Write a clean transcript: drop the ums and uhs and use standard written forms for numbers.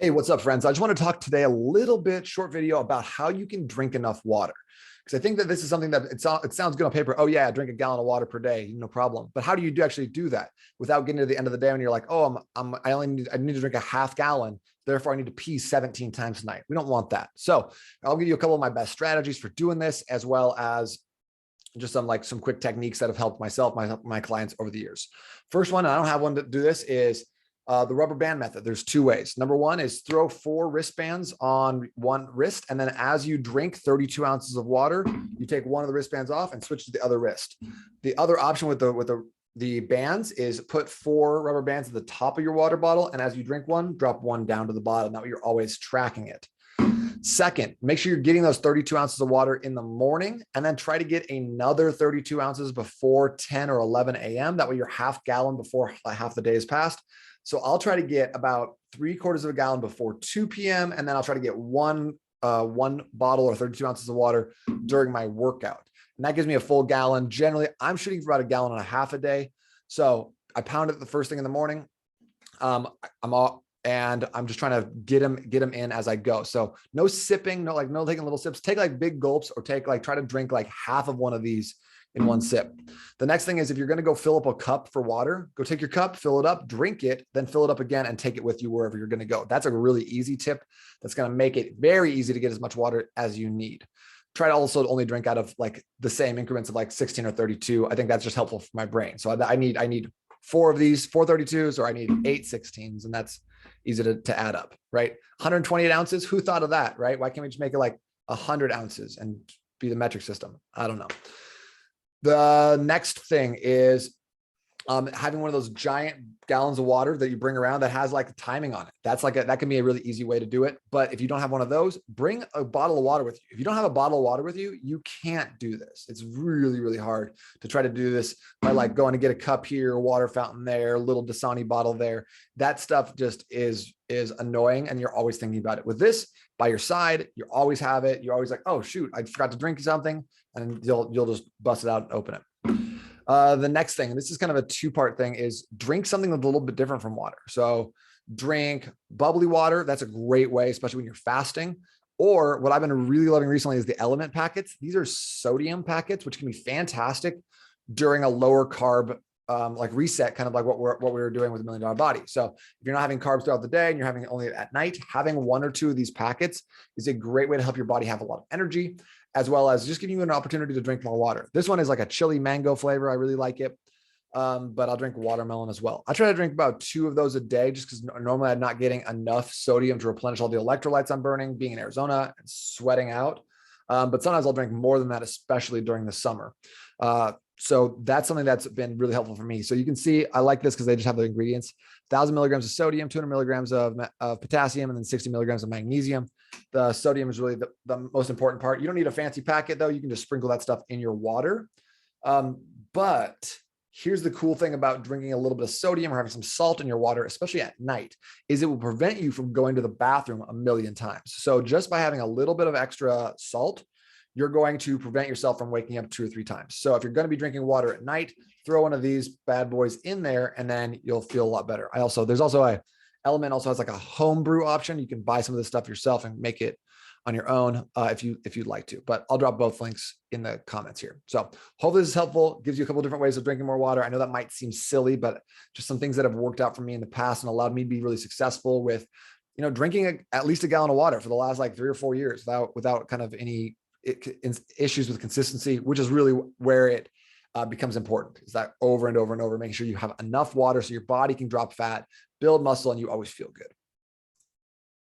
Hey, what's up, friends? I just want to talk today a little bit, short video about how you can drink enough water. Because I think that this is something that it sounds good on paper. Oh yeah, I drink a gallon of water per day, no problem. But how do you actually do that without getting to the end of the day when you're like, oh, I need to drink a half gallon, therefore I need to pee 17 times tonight. We don't want that. So I'll give you a couple of my best strategies for doing this, as well as just some quick techniques that have helped myself, my clients over the years. First one, I don't have one to do this, is the rubber band method. There's two ways. Number one is throw 4 wristbands on one wrist. And then as you drink 32 ounces of water, you take one of the wristbands off and switch to the other wrist. The other option with the bands is put 4 rubber bands at the top of your water bottle. And as you drink one, drop one down to the bottom. That way you're always tracking it. Second, make sure you're getting those 32 ounces of water in the morning, and then try to get another 32 ounces before 10 or 11 a.m. That way you're half gallon before half the day is passed. So I'll try to get about 3/4 of a gallon before 2 p.m. And then I'll try to get one bottle or 32 ounces of water during my workout. And that gives me a full gallon. Generally, I'm shooting for about 1.5 gallons a day. So I pound it the first thing in the morning. And I'm just trying to get them in as I go. So no sipping, no taking little sips. Take like big gulps, or try to drink like half of one of these in one sip. The next thing is, if you're going to go fill up a cup for water, go take your cup, fill it up, drink it, then fill it up again and take it with you wherever you're going to go. That's a really easy tip that's going to make it very easy to get as much water as you need. Try to also only drink out of like the same increments of like 16 or 32. I think that's just helpful for my brain. So I need 4 of these, 4 32s, or I need 8 16s, and that's easy to add up, right? 128 ounces. Who thought of that, right? Why can't we just make it like 100 ounces and be the metric system? I don't know. The next thing is having one of those giant gallons of water that you bring around that has like timing on it. That can be a really easy way to do it. But if you don't have one of those, bring a bottle of water with you. If you don't have a bottle of water with you, you can't do this. It's really, really hard to try to do this by like going to get a cup here, water fountain there, little Dasani bottle there. That stuff just is annoying, and you're always thinking about it. With this by your side, you always have it. You're always like, oh shoot, I forgot to drink something, and you'll just bust it out and open it. The next thing, and this is kind of a 2-part thing, is drink something that's a little bit different from water. So drink bubbly water. That's a great way, especially when you're fasting. Or what I've been really loving recently is the Element packets. These are sodium packets, which can be fantastic during a lower carb like reset, kind of like what we were doing with $1 Million Body. So if you're not having carbs throughout the day and you're having it only at night, having 1 or 2 of these packets is a great way to help your body have a lot of energy, as well as just giving you an opportunity to drink more water. This one is like a chili mango flavor. I really like it. But I'll drink watermelon as well. I try to drink about 2 of those a day, just because normally I'm not getting enough sodium to replenish all the electrolytes I'm burning, being in Arizona and sweating out. But sometimes I'll drink more than that, especially during the summer. So that's something that's been really helpful for me. So you can see, I like this because they just have the ingredients: 1,000 milligrams of sodium, 200 milligrams of potassium, and then 60 milligrams of magnesium. The sodium is really the most important part. You don't need a fancy packet though. You can just sprinkle that stuff in your water. But here's the cool thing about drinking a little bit of sodium or having some salt in your water, especially at night, is it will prevent you from going to the bathroom a million times. So just by having a little bit of extra salt, you're going to prevent yourself from waking up 2 or 3 times. So if you're going to be drinking water at night, throw one of these bad boys in there, and then you'll feel a lot better. There's also Element also has like a home brew option. You can buy some of this stuff yourself and make it on your own if you'd like to, but I'll drop both links in the comments here. So hopefully this is helpful. Gives you a couple of different ways of drinking more water. I know that might seem silly, but just some things that have worked out for me in the past and allowed me to be really successful with, drinking at least 1 gallon of water for the last like 3 or 4 years without kind of any issues with consistency, which is really where it becomes important, is that over and over and over, making sure you have enough water so your body can drop fat, build muscle, and you always feel good.